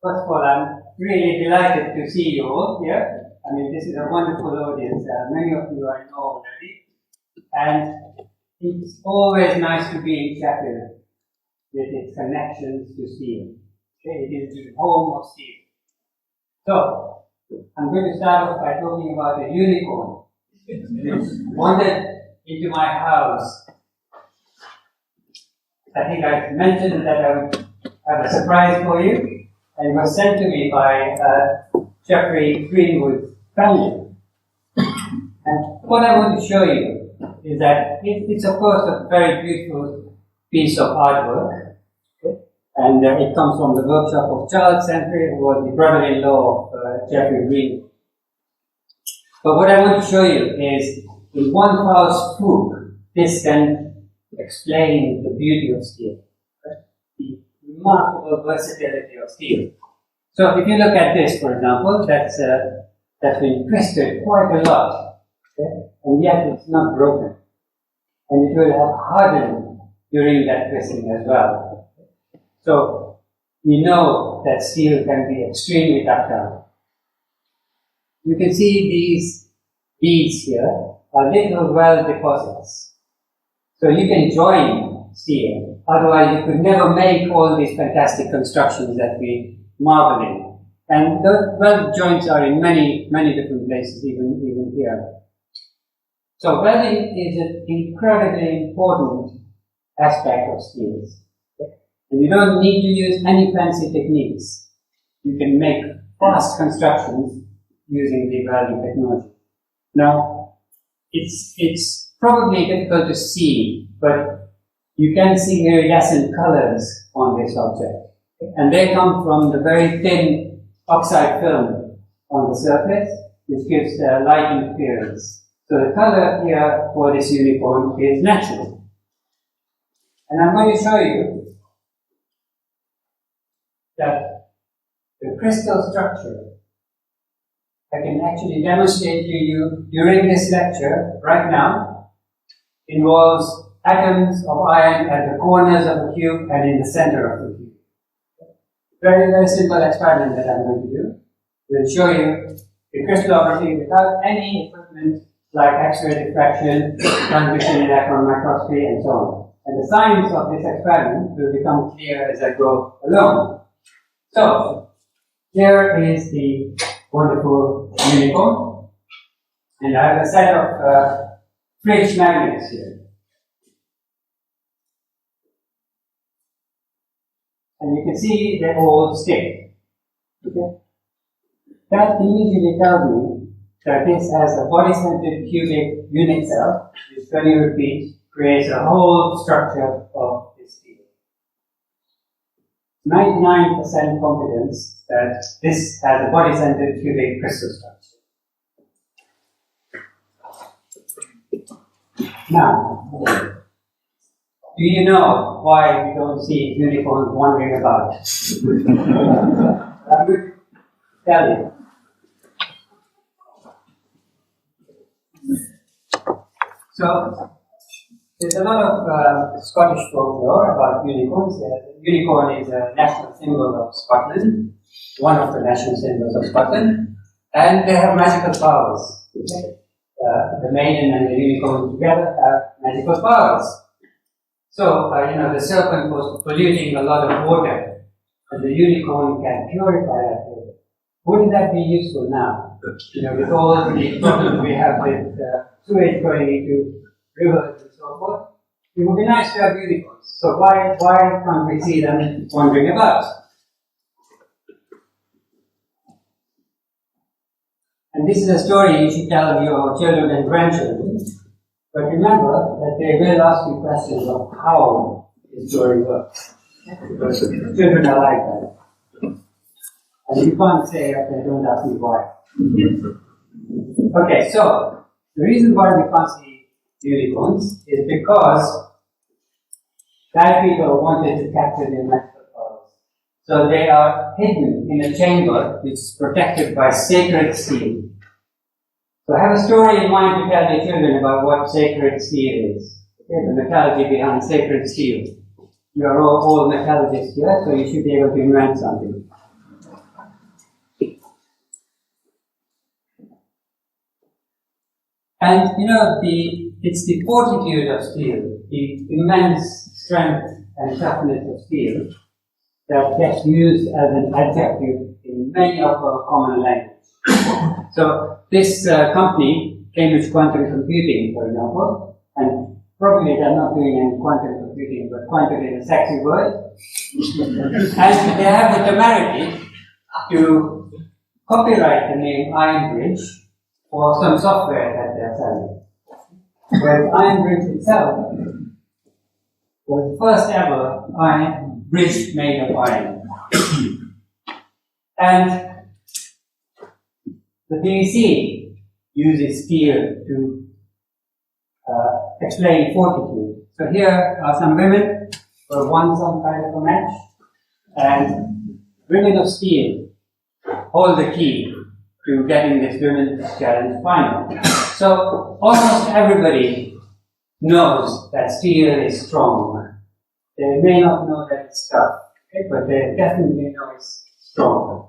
First of all, I'm really delighted to see you all here. I mean, this is a wonderful audience. Many of you I know already. And it's always nice to be in Sheffield with its connections to steel. Okay? It is the home of steel. So, I'm going to start off by talking about a unicorn which wandered into my house. I think I mentioned that I would have a surprise for you, and it was sent to me by Jeffrey Greenwood's family. And what I want to show you is that it's of course a very beautiful piece of artwork, okay? And it comes from the workshop of Charles Sentry, who was the brother-in-law of Jeffrey Greenwood. But what I want to show you is, in one foul swoop, this can explain the beauty of steel, right? The remarkable versatility of steel. So if you look at this, for example, that's been twisted quite a lot, okay? And yet it's not broken. And it will have hardened during that twisting as well. So we know that steel can be extremely ductile. You can see these beads here are little well deposits. So you can join steel, otherwise you could never make all these fantastic constructions that we marvel in. And the weld joints are in many different places, even here. So welding is an incredibly important aspect of steels. And you don't need to use any fancy techniques. You can make fast constructions using the welding technology. Now, it's probably difficult to see, but you can see iridescent colors on this object. And they come from the very thin oxide film on the surface, which gives light interference. So the color here for this unicorn is natural. And I'm going to show you that the crystal structure I can actually demonstrate to you during this lecture right now involves atoms of iron at the corners of the cube and in the center of the cube. Very simple experiment that I'm going to do. We'll show you the crystallography without any equipment like X-ray diffraction, transmission in electron microscopy, and so on. And the science of this experiment will become clear as I go along. So, here is the wonderful unicorn, and I have a set of fridge magnets here. And you can see they all stick. Okay? That immediately tells me that this has a body-centered cubic unit cell, which when you repeat, creates a whole structure of this steel. 99% confidence that this has a body-centered cubic crystal structure. Now, do you know why we don't see unicorns wandering about? I will tell you. So, there's a lot of Scottish folklore about unicorns. The unicorn is a national symbol of Scotland, one of the national symbols of Scotland, and they have magical powers. Okay? The maiden and the unicorn together have magical powers. So, the serpent was polluting a lot of water, and the unicorn can purify that water. Wouldn't that be useful now? With all the problems we have with sewage going into rivers and so forth, it would be nice to have unicorns. So why can't we see them wandering about? And this is a story you should tell your children and grandchildren. But remember that they will ask you questions of how the story works. Because children are like that. And you can't say, okay, don't ask me why. Okay, so the reason why we can't see unicorns is because bad people wanted to capture their magical powers. So they are hidden in a chamber which is protected by sacred steel. So have a story in mind to tell your children about what sacred steel is. Okay, the metallurgy behind sacred steel. You are all metallurgists here, so you should be able to invent something. And you know, it's the fortitude of steel, the immense strength and toughness of steel that gets used as an adjective in many of our common language. So this company, Cambridge Quantum Computing, for example, and probably they're not doing any quantum computing, but quantum is a sexy word. And they have the temerity to copyright the name Iron Bridge for some software that they're selling. Whereas Iron Bridge itself was the first ever iron bridge made of iron. And the BBC uses steel to explain fortitude. So here are some women who won some kind of a match, and women of steel hold the key to getting this women's challenge final. So almost everybody knows that steel is strong. They may not know that it's tough, okay, but they definitely know it's strong.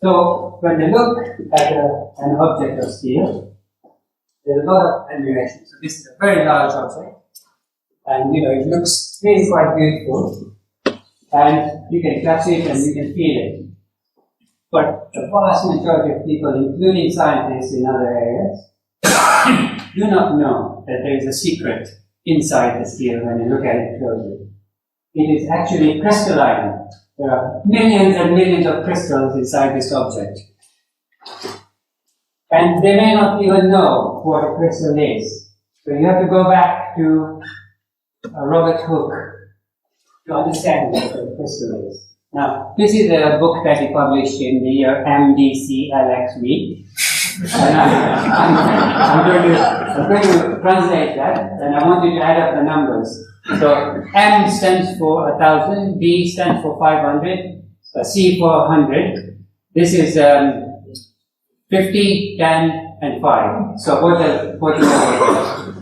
So when they look at an object of steel, there's a lot of admiration. So this is a very large object, and you know it looks really quite beautiful, and you can touch it and you can feel it. But the vast majority of people, including scientists in other areas, do not know that there is a secret inside the steel when you look at it closely. It is actually crystalline. There are millions and millions of crystals inside this object. And they may not even know what a crystal is. So you have to go back to Robert Hooke to understand what a crystal is. Now, this is a book that he published in the year MDCLXV. And I'm going to translate that, and I want you to add up the numbers. So M stands for 1,000, B stands for 500, C for 100. This is 50, 10, and 5. So what do you know?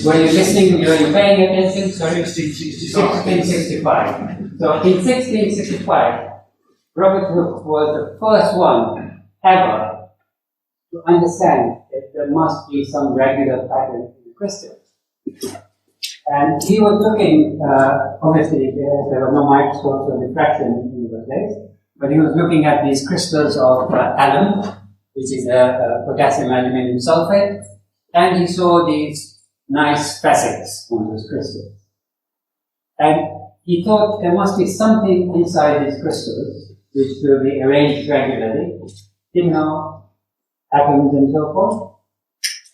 Were you listening? Were you paying attention? Sorry, 1665. So in 1665, Robert Hooke was the first one ever to understand that there must be some regular pattern in the crystal. And he was looking, obviously there were no microscopes or diffraction in those days, but he was looking at these crystals of alum, which is potassium aluminium sulfate, and he saw these nice facets on those crystals. And he thought there must be something inside these crystals which will be arranged regularly, you know, atoms and so forth.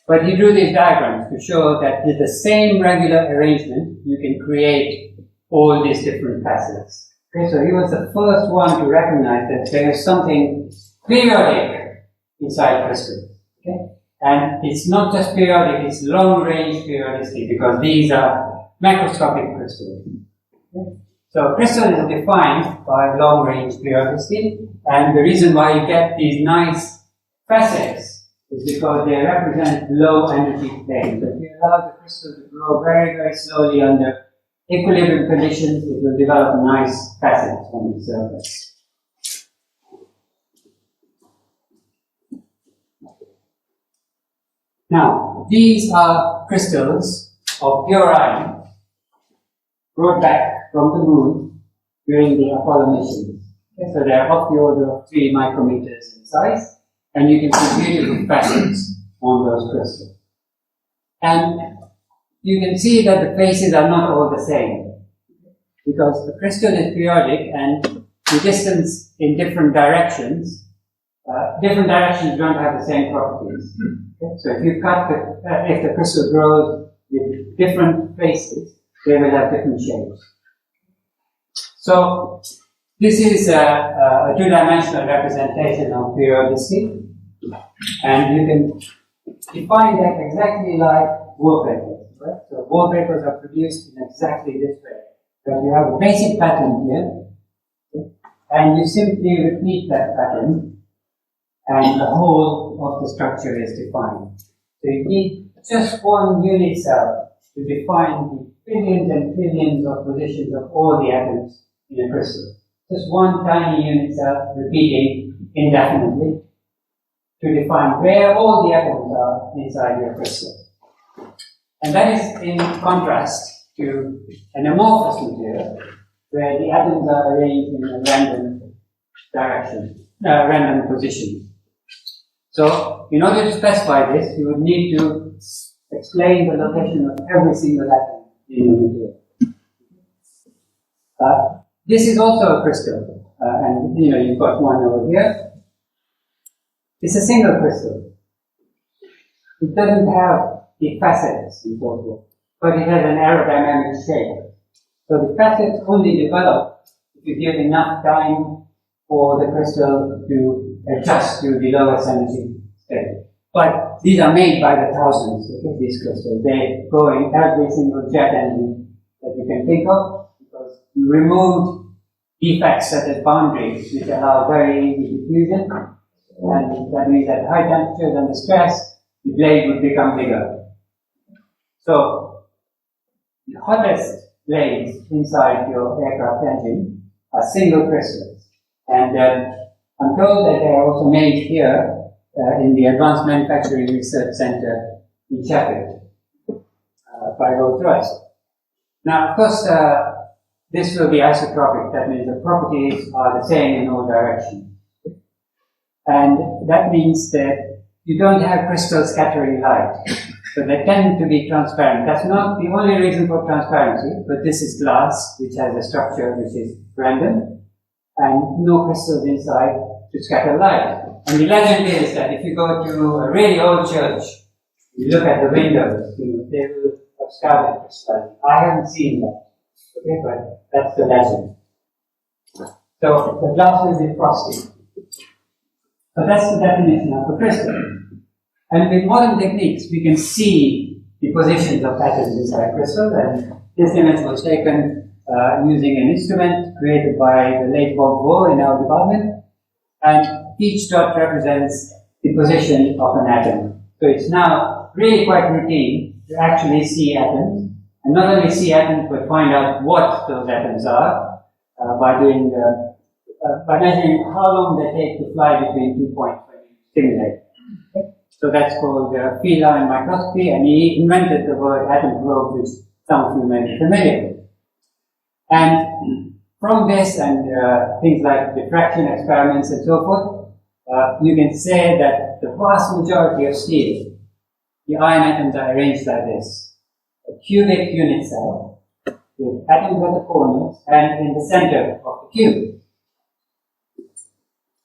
But he drew these diagrams to show that with the same regular arrangement, you can create all these different facets. Okay, so he was the first one to recognize that there is something periodic inside crystals. Okay? And it's not just periodic, it's long-range periodicity, because these are macroscopic crystals. Okay? So crystal is defined by long-range periodicity, and the reason why you get these nice facets is because they represent low energy planes. If you allow the crystal to grow very, very slowly under equilibrium conditions, it will develop nice facets on the surface. Now, these are crystals of pure iron brought back from the moon during the Apollo missions. Okay, so they are of the order of 3 micrometers in size, and you can see beautiful facets on those crystals. And you can see that the faces are not all the same, because the crystal is periodic and the distance in different directions don't have the same properties. Okay? So if you cut if the crystal grows with different faces, they will have different shapes. So this is a two-dimensional representation of periodicity, and you can define that exactly like wallpapers. Right? So wallpapers are produced in exactly this way. That you have a basic pattern here, okay? And you simply repeat that pattern, and the whole of the structure is defined. So you need just one unit cell to define the billions and trillions of positions of all the atoms in a crystal. Just one tiny unit cell repeating indefinitely. to define where all the atoms are inside your crystal. And that is in contrast to an amorphous material, where the atoms are arranged in a random direction, random position. So, in order to specify this, you would need to explain the location of every single atom in the material. This is also a crystal, and you've got one over here. It's a single crystal. It doesn't have the facets and so forth, but it has an aerodynamic shape. So the facets only develop if you give enough time for the crystal to adjust to the lowest energy state. But these are made by the thousands, okay, these crystals. They go in every single jet engine that you can think of, because you removed defects at the boundaries which allow very easy diffusion, and that means at high temperatures under stress, the blade would become bigger. So, the hottest blades inside your aircraft engine are single crystals. And I'm told that they are also made here in the Advanced Manufacturing Research Center in Sheffield by Rolls-Royce. Now, of course, this will be isotropic. That means the properties are the same in all directions. And that means that you don't have crystals scattering light. So they tend to be transparent. That's not the only reason for transparency, but this is glass, which has a structure which is random, and no crystals inside to scatter light. And the legend is that if you go to a really old church, you look at the windows, they will have scarlet crystal. I haven't seen that, okay, but that's the legend. So the glass will be frosty. So that's the definition of a crystal. And with modern techniques, we can see the positions of atoms inside crystals, and this image was taken using an instrument created by the late Bob Bohr in our department, and each dot represents the position of an atom. So it's now really quite routine to actually see atoms, and not only see atoms, but find out what those atoms are by measuring how long they take to fly between 2 points when you stimulate. Okay? So that's called feline microscopy, and he invented the word atom probe, which some of you may be familiar with. And from this and things like diffraction experiments and so forth, you can say that the vast majority of steel, the ion atoms are arranged like this. A cubic unit cell with atoms at the corners and in the center of the cube.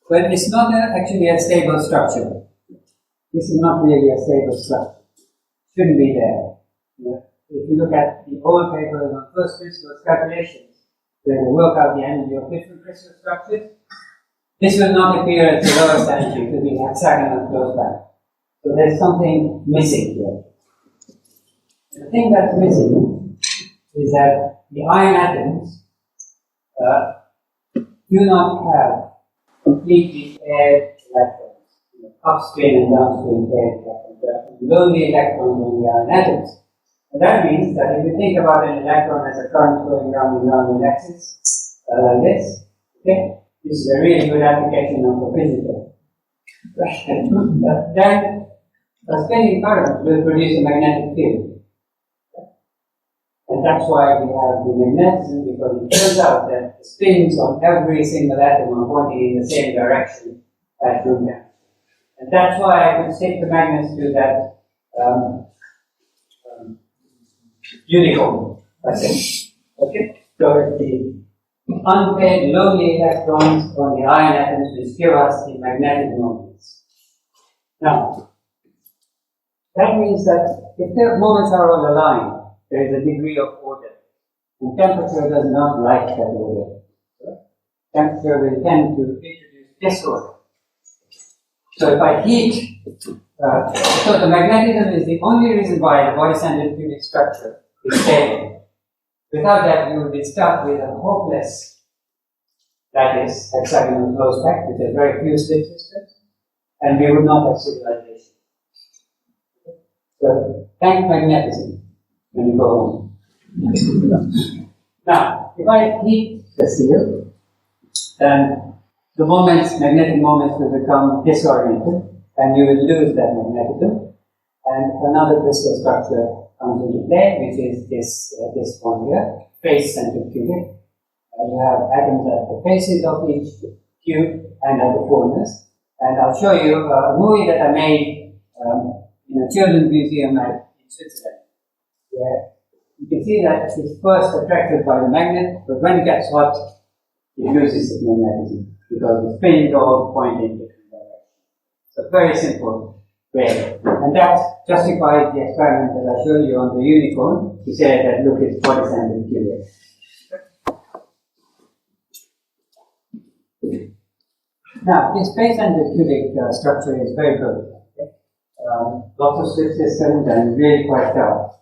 But it's not actually a stable structure. This is not really a stable structure. Shouldn't be there. If you look at the old papers on first principles calculations, where they work out the energy of different crystal structures, this will not appear as the lowest energy to the hexagonal close back. So there's something missing here. The thing that's missing is that the ion atoms do not have completely paired electrons. Upstream and downstream paired electrons. There are lonely electrons in the ion atoms. And that means that if you think about an electron as a current going round and round an axis, like this, okay, this is a really good application of a physical. But then a spinning current will produce a magnetic field. And that's why we have the magnetism, because it turns out that the spins on every single atom are pointing in the same direction at room temperature. And that's why I can stick the magnets to that unicorn. That's it. Okay? So it's the unpaired lonely electrons on the ion atoms which give us the magnetic moments. Now, that means that if the moments are all aligned, there is a degree of order. And temperature does not like that order. Temperature will tend to introduce disorder. So if I heat, so the magnetism is the only reason why the body-centered cubic structure is stable. Without that, you would be stuck with a hopeless lattice, hexagonal closed pack, which has very few slip systems, and we would not have civilization. So, thank magnetism when you go home. Now, if I heat the steel, then the moments, magnetic moments will become disoriented, and you will lose that magnetism. And another crystal structure comes into play, which is this one here, face-centered cubic. You have atoms at the faces of each cube and at the corners. And I'll show you a movie that I made in a children's museum in Switzerland, where you can see that it's first attracted by the magnet, but when it gets hot, it loses its magnetism because the spins all point in different directions. So very simple way. And that justifies the experiment that I showed you on the unicorn to say that look, it's body-centered cubic. Now, this space-centered cubic structure is very good. Okay? Lots of Swift systems and really quite tough.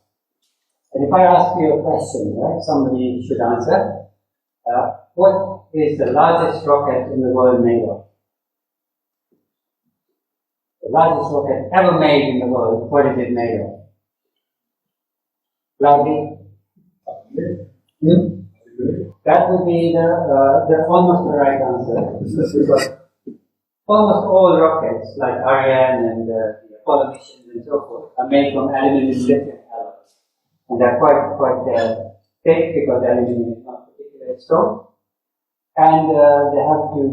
And if I ask you a question, right, somebody should answer. What is the largest rocket in the world made of? The largest rocket ever made in the world, what is it made of? Loudly? That would be the almost the right answer. Almost all rockets, like Ariane and the Apollo missions and so forth, are made from aluminum lithium alloys. And they're quite thick because aluminum is not particularly strong. And they have to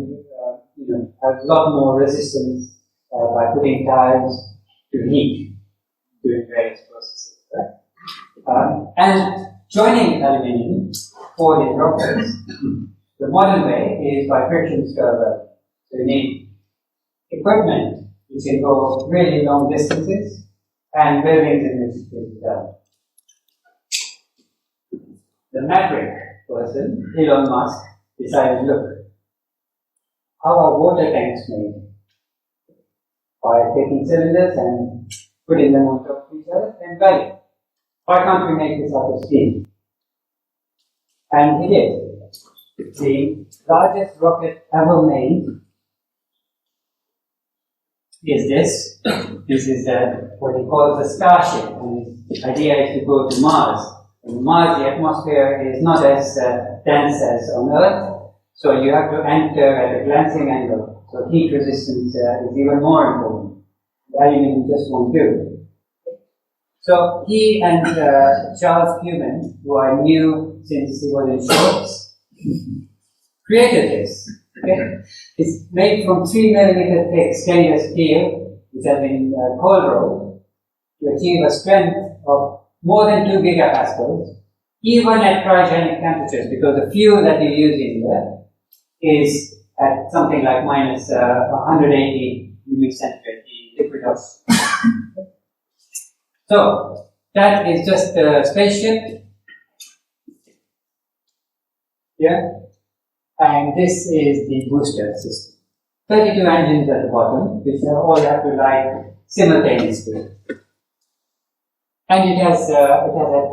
have a lot more resistance by putting tiles to heat during various processes. Right? And joining aluminum for these rockets, the modern way is by friction stir welding. So you need equipment which involves really long distances and buildings in which it is done. The maverick person, Elon Musk, decided, look, how are water tanks made? By taking cylinders and putting them on top of each other and welding. Why can't we make this out of steel? And he did. The largest rocket ever made is this. This is what he calls the Starship. And his idea is to go to Mars. In Mars, the atmosphere is not as dense as on Earth, so you have to enter at a glancing angle. So heat resistance is even more important. Aluminum just won't do. So he and Charles Cuban, who I knew since he was in shorts, created this. Okay? It's made from 3 millimeter thick stainless steel, which has been cold rolled to achieve a strength of more than 2 gigapascals, even at cryogenic temperatures, because the fuel that you use in there is at something like minus 180 degrees centigrade, the liquid oxygen. So, that is just the spaceship. Yeah? And this is the booster system. 32 engines at the bottom, which all have to light simultaneously. And it has had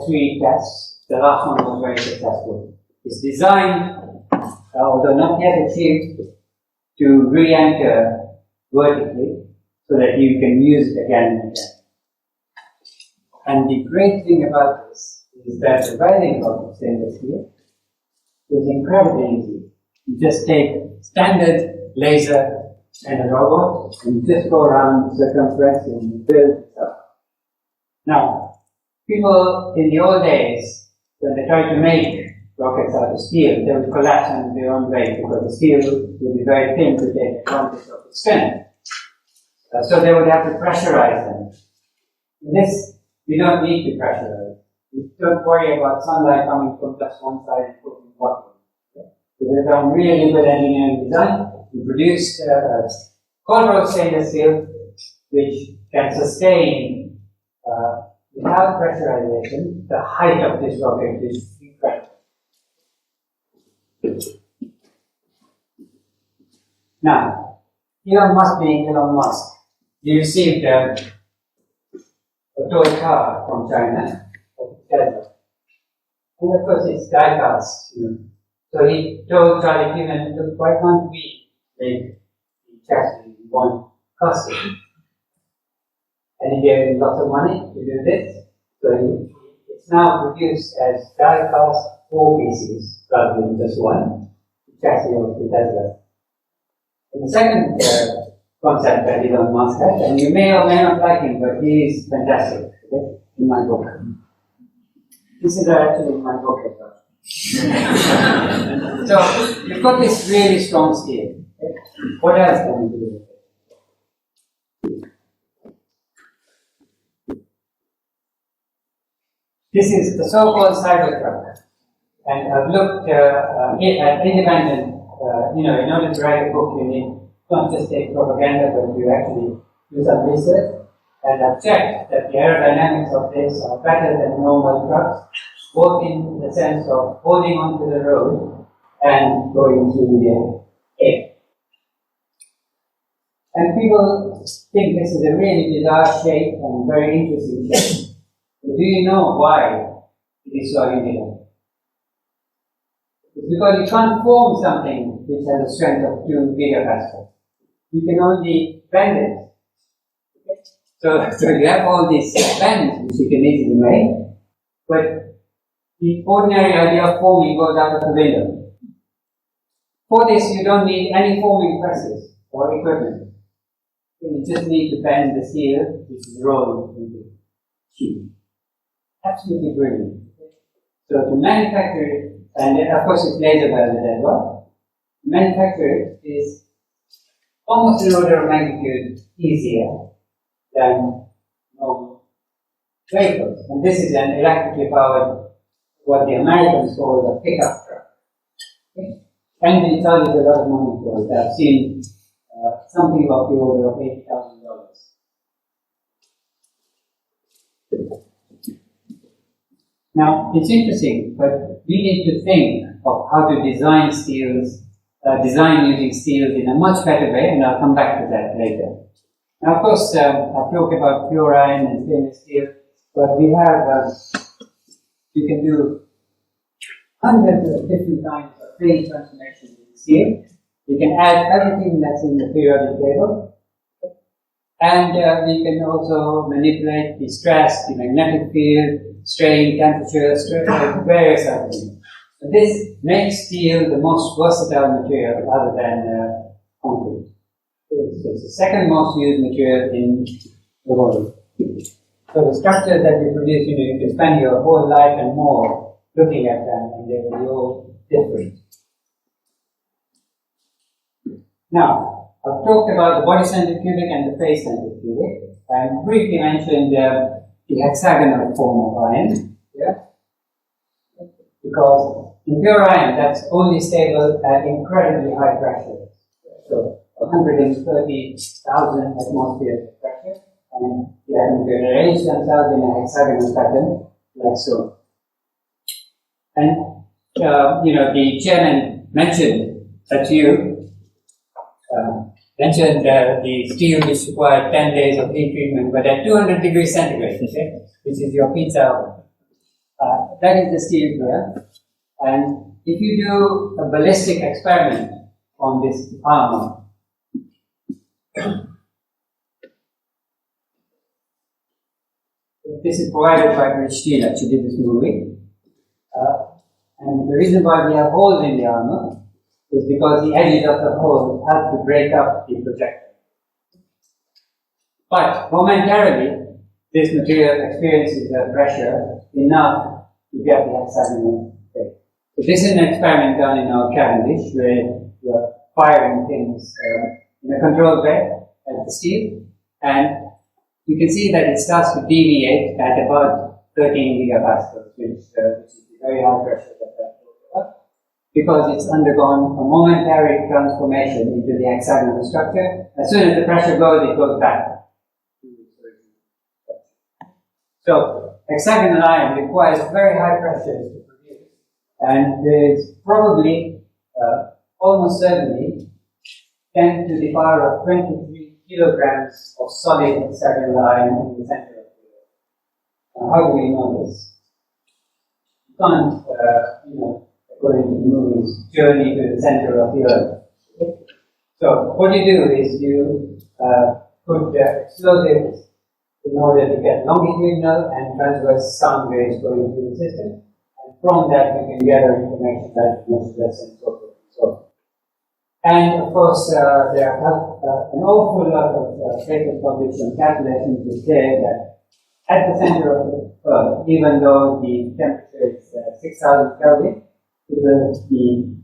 3 tests. The last one was very successful. It's designed, although not yet achieved, to re-enter vertically so that you can use it again and again. And the great thing about this is that the welding of stainless steel is incredibly easy. You just take standard laser and a robot and you just go around the circumference and you build stuff. Now, people in the old days, when they tried to make rockets out of steel, they would collapse under their own weight because the steel would be very thin to take advantage of its strength. So they would have to pressurize them. In this, you don't need to pressurize. You don't worry about sunlight coming from just one side and putting water. So they've done really good engineering design. We produced cold rolled stainless steel, which can sustain without pressurization. The height of this rocket is incredible. Now, Elon Musk being Elon Musk, he received a toy car from China, Tesla. And of course it's die-cast, So he told Charlie Cuban, look, why can't we make the chassis in one custom? And he gave him lots of money to do this. So it's now produced as die-cast 4 pieces rather than just one, the chassis of the Tesla. And the second concept that Elon Musk has, and you may or may not like him, but he is fantastic, okay, in my book. This is actually in my book as well. So, you've got this really strong steel. Okay? What else can we do with it? This is the so-called Cybertruck. And I've looked at independent, in order to write a book, you need not just take propaganda, but you actually do some research. And I've checked that the aerodynamics of this are better than normal trucks, both in the sense of holding onto the road and going through the air. And people think this is a really bizarre shape and very interesting shape. But do you know why it is so unusual? It's because you can't form something which has a strength of 2 gigapascals. You can only bend it. So you have all these bends which you can easily make, but the ordinary idea of forming goes out of the window. For this, you don't need any forming presses or equipment. You just need to bend the steel, which is rolled into sheet. Absolutely brilliant. So to manufacture it, and of course it's laser welded as well, to manufacture it is almost an order of magnitude easier than normal vehicles. And this is an electrically powered, what the Americans call a pickup truck. Okay? And it charges a lot of money for it. I've seen something of the order of $80,000. Now, it's interesting, but we need to think of how to design steels, design using steels in a much better way, and I'll come back to that later. Now, of course, I've talked about pure iron and stainless steel, but we have, you can do hundreds of different kinds of phase transformations in steel. We can add everything that's in the periodic table, and we can also manipulate the stress, the magnetic field, strain, temperature, various other things. So this makes steel the most versatile material other than concrete. It's the second most used material in the world. So the structures that we produce, you can spend your whole life and more looking at them, and they will be all different. Now, I've talked about the body-centered cubic and the face-centered cubic, and briefly mentioned the hexagonal form of iron, because in pure iron that's only stable at incredibly high pressure, so 130,000 atmospheres of pressure, and the atoms will arrange themselves in a hexagonal pattern like so. And the chairman mentioned that mentioned the steel which required 10 days of heat treatment, but at 200 degrees centigrade, okay, which is your pizza oven. That is the steel here. And if you do a ballistic experiment on this armor, this is provided by British Steel, actually did this movie. And the reason why we have holes in the armor is because the edges of the hole help to break up the projectile. But momentarily, this material experiences the pressure enough to get the hexagonal shape. So this is an experiment done in our Cavendish where you're firing things in a controlled way at the steel, and you can see that it starts to deviate at about 13 gigapascals, which is the very high pressure that I talked about, because it's undergone a momentary transformation into the hexagonal structure. As soon as the pressure goes, it goes back. So, hexagonal iron requires very high pressures to produce, and there's probably, almost certainly, 10 to the power of 23 kilograms of solid hexagonal iron in the center of the Earth. Now, how do we know this? You can't, according to the movies, journey to the center of the Earth. Okay? So, what you do is you put explosives in order to get longitudinal and transverse sound waves going through the system. And from that you can gather information like measureless and so forth and so on. And of course, there are an awful lot of papers published on calculations which say that at the center of the Earth, even though the temperature is 6,000 Kelvin, it will be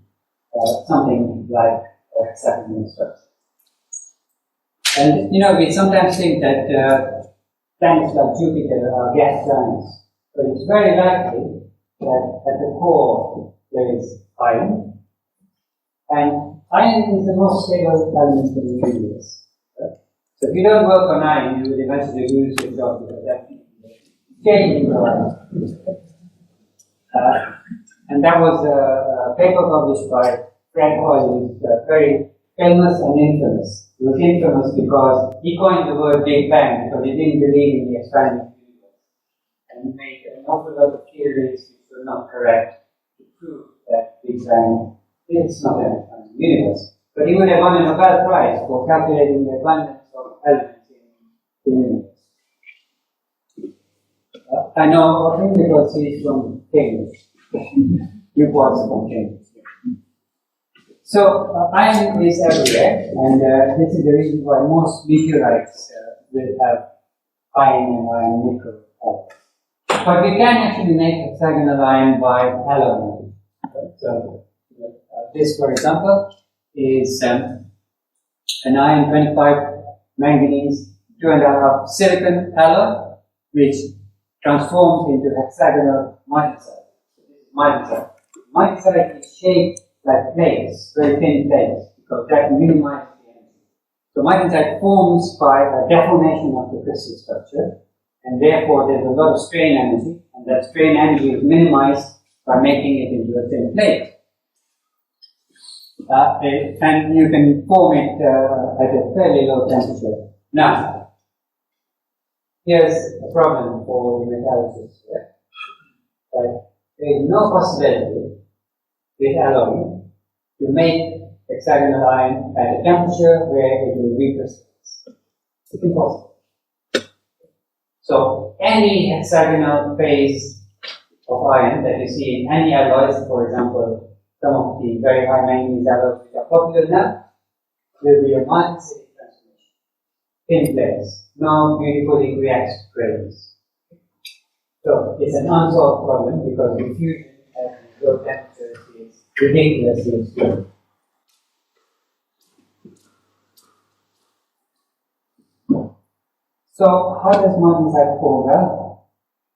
something like a hexagonal structure. And we sometimes think that planets like Jupiter are gas giants, but it's very likely that at the core there is iron, and iron is the most stable element in the universe. Right? So if you don't work on iron, you will eventually lose your job because that changing the iron. And that was a paper published by Fred Hoyle, who is very famous and infamous. He was infamous because he coined the word Big Bang because he didn't believe in the expanding universe. And he made an awful lot of theories which were not correct to prove that Big Bang is not an expanding universe. But he would have won a Nobel Prize for calculating the abundance of elements in the universe. I know of him because he's from Cambridge. Newport's from Cambridge. So, iron is everywhere, and this is the reason why most meteorites will have iron and iron nickel atoms. But we can actually make hexagonal iron by alloy. Okay? So, this, for example, is an iron 25 manganese 2.5 silicon alloy, which transforms into hexagonal martensite. So this is martensite. Martensite is shaped like plates, very thin plates, because that minimizes the energy. So martensite forms by a deformation of the crystal structure, and therefore there's a lot of strain energy, and that strain energy is minimized by making it into a thin plate. And you can form it at a fairly low temperature. Now, here's a problem for the metallurgists. There is no possibility with alloy to make hexagonal iron at a temperature where it will recrystallize. It's impossible. So any hexagonal phase of iron that you see in any alloys, for example, some of the very high manganese alloys which are popular now, will be a martensite transformation. Thin plates, no beautifully reacts grains. So it's an unsolved problem because the fusion at low temperatures is ridiculously slow. So how does martensite form?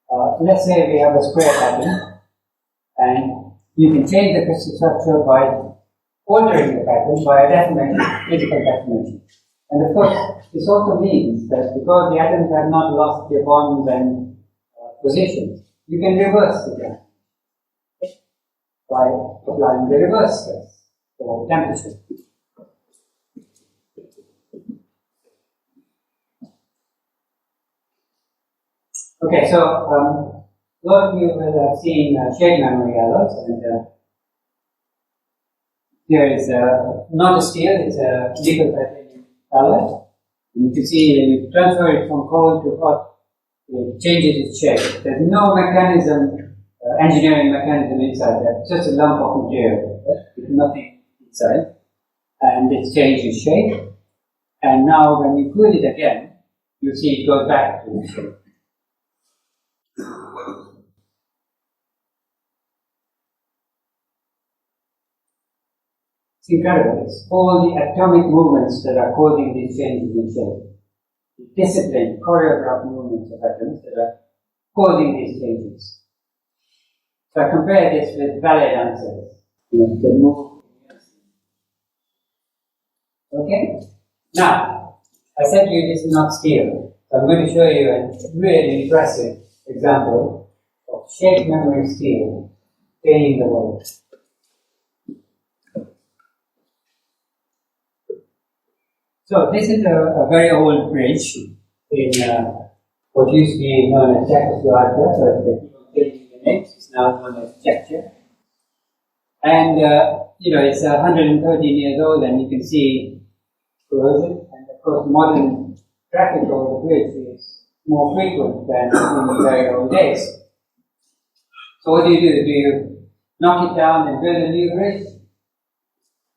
Well, let's say we have a square pattern, and you can change the crystal structure by altering the pattern by a deformation, physical deformation. And of course, this also means that because the atoms have not lost their bonds and positions, you can reverse the transformation by applying the reverse stress or temperature. Okay, so a lot of you will have seen shape memory alloys, and here is not a steel, it's a nickel titanium alloy. And you can see when you transfer it from cold to hot, it changes its shape. There's no mechanism, engineering mechanism inside that. It's just a lump of material with nothing inside, and it changes shape. And now when you cool it again, you see it goes back to the shape. It's incredible. It's all the atomic movements that are causing these changes in shape. The disciplined, choreographed movements of atoms that are causing these changes. So I compare this with ballet dancers, that move. Okay? Now, I said to you this is not steel. So I'm going to show you a really impressive example of shape memory steel changing the world. So this is a very old bridge in what used to be known as Czechoslovakia, so the changing the names, it's now known as Czechia. And it's 113 years old, and you can see corrosion. And of course, modern traffic over the bridge is more frequent than in the very old days. So what do? Do you knock it down and build a new bridge?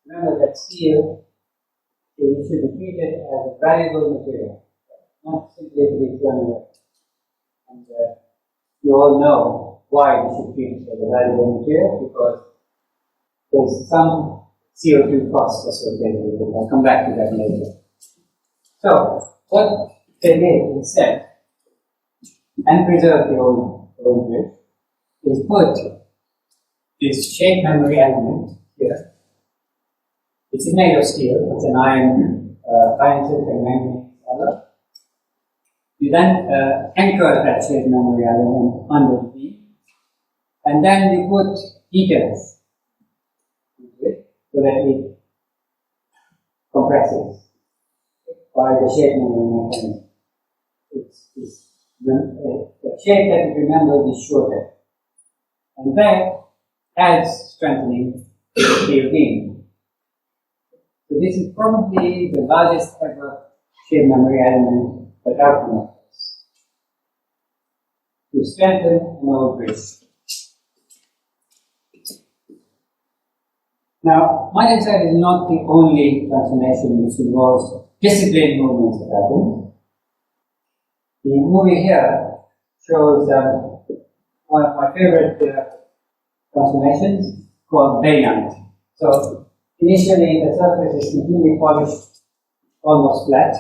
Remember that that steel should be treated as a valuable material, not simply to be thrown away. And you all know why we should treat it as a valuable material, because there's some CO2 cost associated with it. I'll come back to that later. So, what they did instead, and preserve the old bridge, is put this shape memory element here. It's made of steel, it's an iron silicon manganese alloy. You then anchor that shape memory element under the beam, and then you put heaters into it so that it compresses by the shape memory mechanism. The shape that you remember is shorter, and that adds strengthening to the steel beam. So this is probably the largest ever shape memory element that I've come across to strengthen an old bridge. Now, Michael said is not the only transformation which involves disciplined movements that happen. The movie here shows one of my favorite transformations called bayonet. So initially the surface is completely polished, almost flat,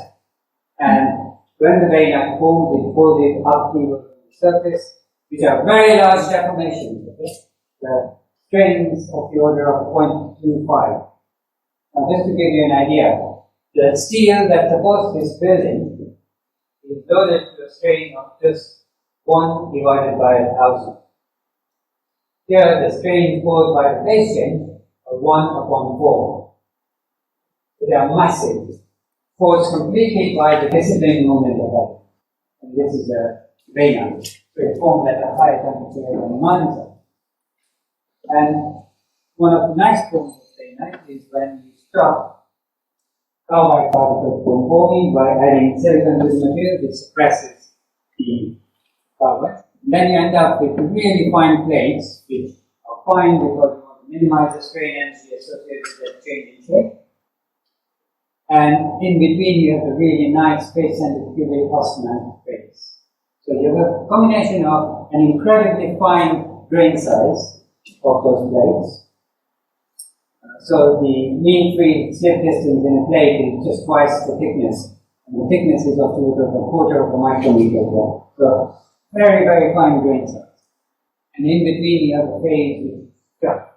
and when the bayonet forms, it folds upward on the surface, which are very large deformations. Okay? The strains of the order of 0.25. Now just to give you an idea, the steel that supports this building is loaded to a strain of just 1 divided by 1,000. Here, the strain caused by the phase change are 1 upon 4. So they are massive, caused completely by the disciplined movement of that. And this is a bayonet. So it forms at a higher temperature than the mines. And one of the nice forms of bayonet is when you stop carbide particles from forming by adding silicon to the material, which suppresses the carbide. Then you end up with really fine plates, which are fine because you want to minimize the strain energy associated with that change in shape. And in between, you have a really nice face-centered cubic austenite plates. So you have a combination of an incredibly fine grain size of those plates. So the mean free slip distance in a plate is just twice the thickness. And the thickness is of the order of a quarter of a micrometer. So very, very fine grain size. And in between you have a phase which is tough.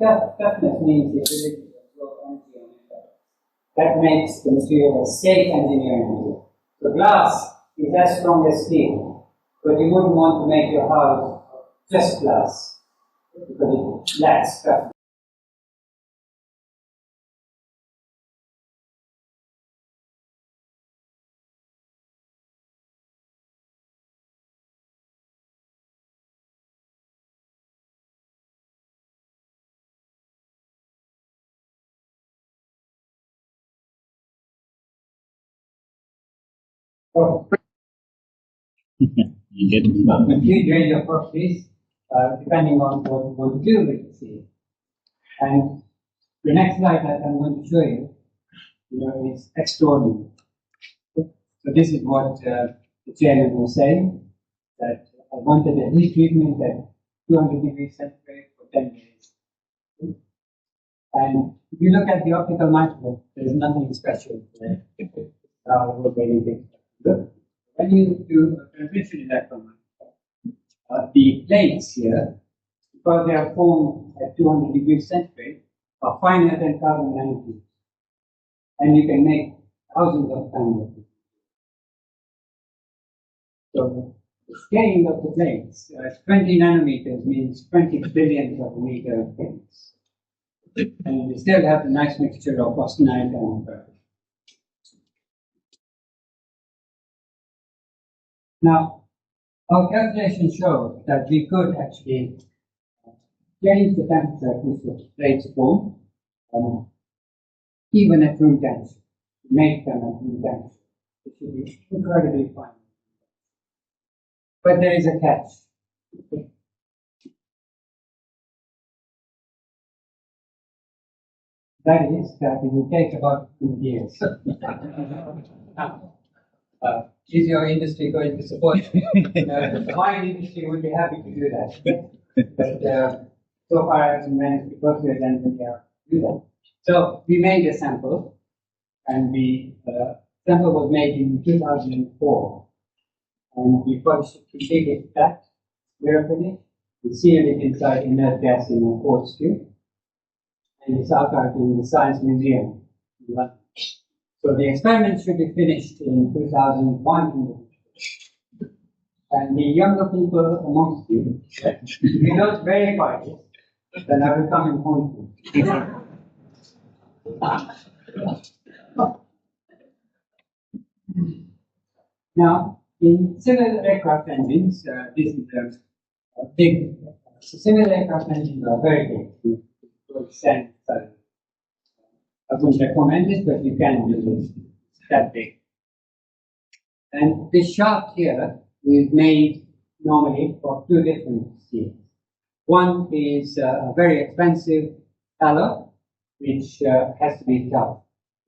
Now, toughness means the ability to absorb energy on it. That makes the material a safe engineering material. So glass is as strong as steel, but you wouldn't want to make your house just glass because it lacks toughness. You get it. Complete range of properties, depending on what you want to do with the steel. And the next slide that I'm going to show you, is extraordinary. So this is what the chairman was saying, that I wanted a heat treatment at 200 degrees centigrade for 10 days. And if you look at the optical microscope, there's nothing special there. When you do a transmission electron microscope, the plates here, because they are formed at 200 degrees centigrade, are finer than carbon nanotubes. And you can make thousands of tons of it. So the scale of the plates, 20 nanometers means 20 billionth of a meter of plates. And you still have a nice mixture of austenite and Now, our calculations show that we could actually change the temperature at which the plates form, even at room temperature, make them at room temperature. It should be incredibly fine. But there is a catch. That is, that it will take about 2 years. Is your industry going to support it? The wine industry would be happy to do that. But so far I haven't managed to work with them to do that. So we made a sample, and the sample was made in 2004. And we published a completed that carefully. We sealed it inside inert gas in a quartz tube. And it's archived in the Science Museum in London. So the experiment should be finished in 2001. And the younger people amongst you, if you don't verify it, then I will come and haunt you. Now, in civil aircraft engines, this is a big. Civil aircraft engines are very big. To extent, I wouldn't recommend this, but you can do this. It's that big. And this shaft here is made normally of two different steels. One is a very expensive alloy, which has to be tough.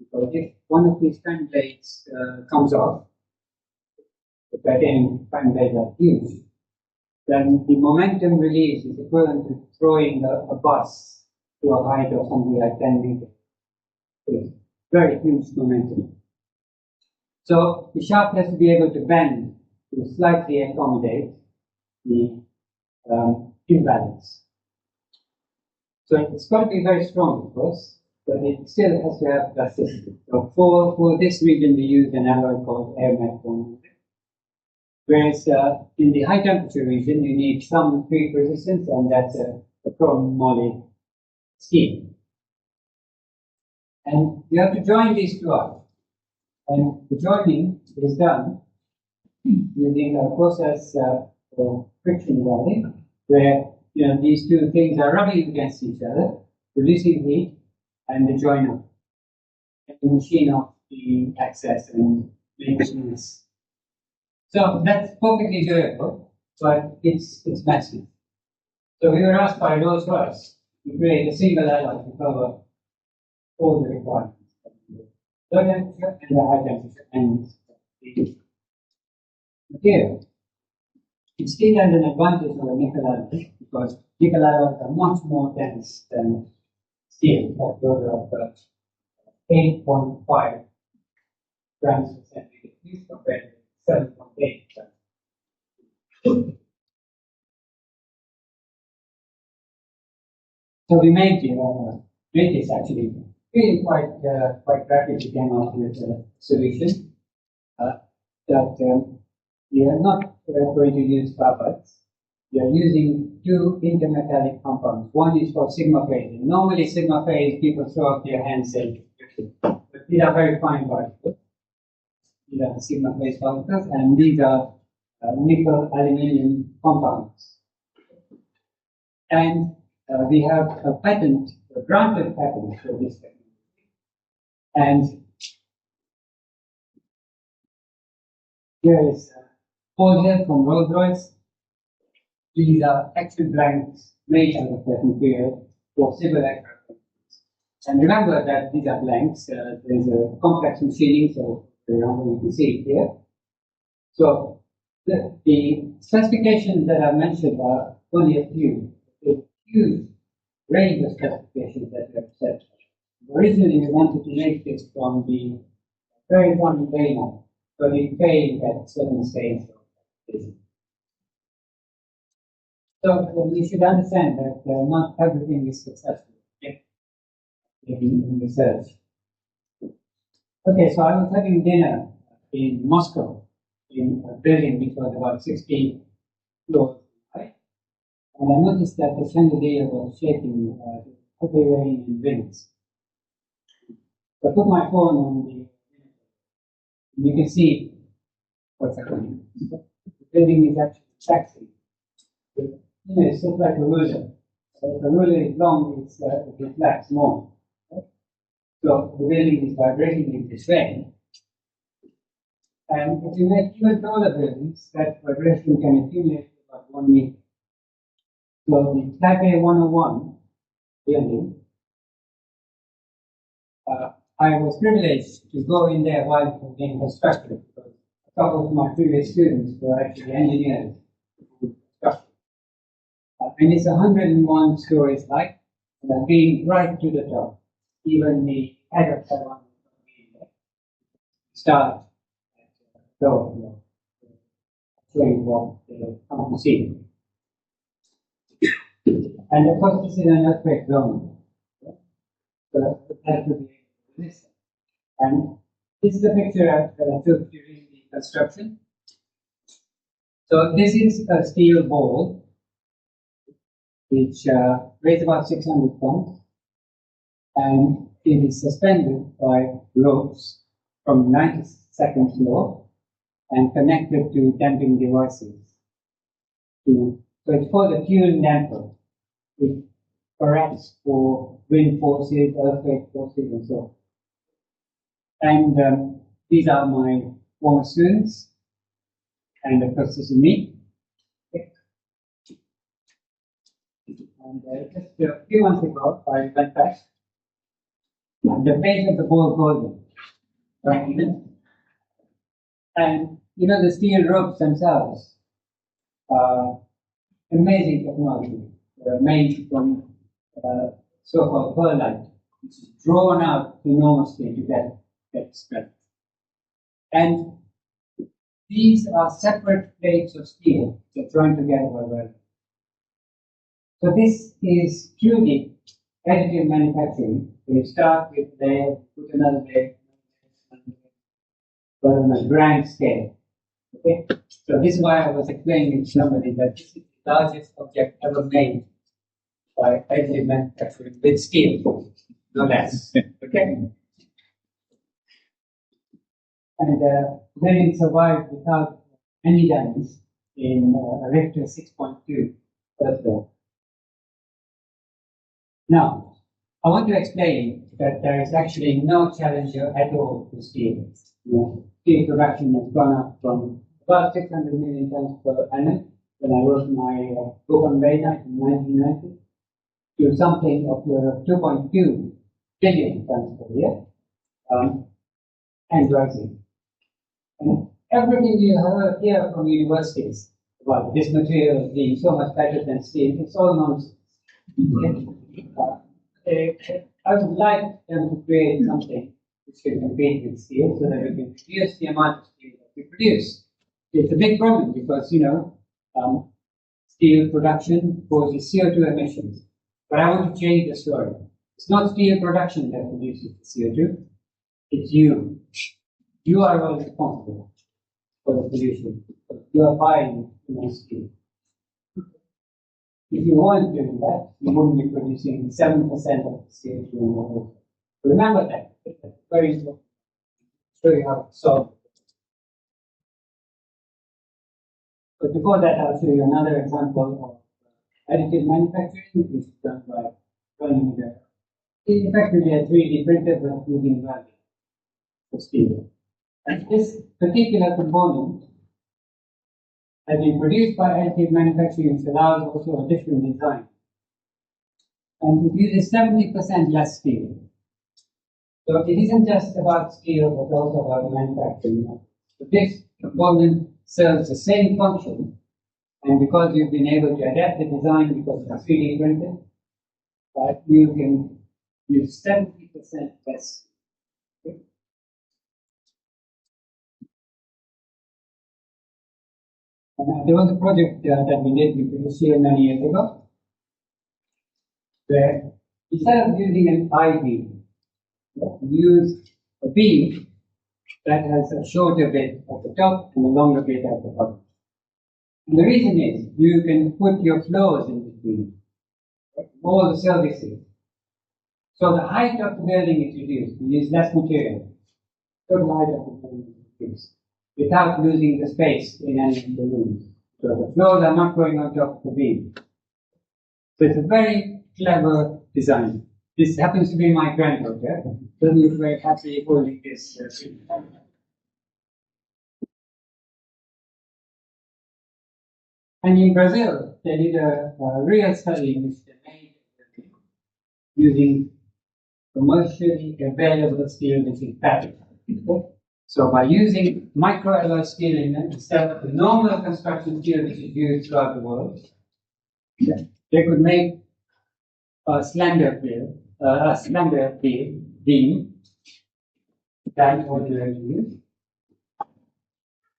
Because if one of these fan blades comes off, the titanium fan blades are huge, then the momentum release is equivalent to throwing a bus to a height of something like 10 meters. It's very huge momentum. So the shaft has to be able to bend to slightly accommodate the imbalance. So it's got to be very strong, of course, but it still has to have plasticity. So for this region, we use an alloy called air mat 100. Whereas in the high temperature region, you need some creep resistance, and that's a chrome moly steel. And you have to join these two up. And the joining is done using a process for friction welding, where these two things are rubbing against each other, producing heat, and they join up. And the machine off the access and making this. So that's perfectly doable, but it's massive. So we were asked by Rolls-Royce to create a single alloy to cover all the requirements. Low temperature and the high temperature and the material. It still has an advantage over nickel alloys because nickel alloys are much more dense than steel, of the order of 8.5 grams per centimeter, compared to 7.8 grams. So we made this actually really quite rapidly came out with a solution that we are not going to use carbides. We are using two intermetallic compounds. One is called sigma phase. Normally, sigma phase, people throw up their hands and say, but these are very fine particles. These are the sigma phase particles, and these are nickel aluminium compounds. And we have a patent, a granted patent for this technology. And here is Paul here from Rolls-Royce. These are actual blanks made out of that material for civil aircraft. And remember that these are blanks. There's a complex machining, so you can see it here. So the specifications that I mentioned are only a few. There's a huge range of specifications that we have set. Originally, we wanted to make this from the very one layer, but it failed at certain stages of application. So we should understand that not everything is successful in research. Okay, so I was having dinner in Moscow in a building which was about 16 floors high, and I noticed that the chandelier was shaking heavy rain and winds. So I put my phone on the, you can see what's happening. The building is actually taxing. It's just like a ruler. So if the ruler is long, it reflects more. Right? So the building is vibrating in this way. And if you make even taller buildings, that vibration can accumulate to about 1 meter. So the Type A 101 building I was privileged to go in there while it was being constructed, because a couple of my previous students were actually engineers who constructed. And it's 101 stories high, being right to the top. Even the head of Taiwan start at the door, showing what they come to see. And of course, this is an earthquake zone. So that would be this. And this is the picture that I took during the construction. So this is a steel ball which weighs about 600 tons, and it is suspended by ropes from the 92nd floor and connected to damping devices. So it's called a fuel damper. It corrects for wind forces, earthquake forces, and so on. And these are my former students, and of course this is me. And just a few months ago, I went back. The base of the ball goes right here. And you know, the steel ropes themselves are amazing technology. They're made from so-called pearlite, which is drawn out enormously to get strength. And these are separate plates of steel that join together by welding. So this is purely additive manufacturing. We start with layer, put another layer, but on a grand scale. Okay? So this is why I was explaining to somebody that this is the largest object ever made by additive manufacturing with steel, no less. Okay? And the building survived without any damage in a Richter 6.2 earthquake. Now, I want to explain that there is actually no challenger at all to steel. Steel production has gone up from about 600 million tons per annum when I wrote my book on Veda in 1990 to something of 2.2 billion tons per year, and rising. And everything you hear from universities about this material being so much better than steel, it's all nonsense. I would like them to create something which can compete with steel so that we can reduce the amount of steel that we produce. It's a big problem because, steel production causes CO2 emissions. But I want to change the story. It's not steel production that produces the CO2, it's you. You are all responsible for the pollution. You are buying steel. If you weren't doing that, you wouldn't be producing 7% of the CO2 in the world. Remember that. It's very important. Show you how to solve it. But before that, I'll show you another example of additive manufacturing, which is done by running effectively a 3D printer but using welding for steel. And this particular component has been produced by additive manufacturing, which allows also a different design. And it uses 70% less steel. So it isn't just about steel, but also about manufacturing. So this component serves the same function, and because you've been able to adapt the design because it's 3D printed, you can use 70% less. Okay? There was a project that we did with Bhadeshia many years ago, where instead of using an I-beam, we used a beam that has a shorter bit at the top and a longer bit at the bottom. And the reason is you can put your floors in between, all the services. So the height of the building is reduced. You use less material. Total height of the building is reduced without losing the space in any of the rooms. So the floors are not going on top of the beam. So it's a very clever design. This happens to be my granddaughter. So we're very happy holding this. And in Brazil, they did a real study in which they made using commercially available steel which is better. So by using microalloy steel instead of the normal construction steel which is used throughout the world, they could make a slender beam than ordinary use.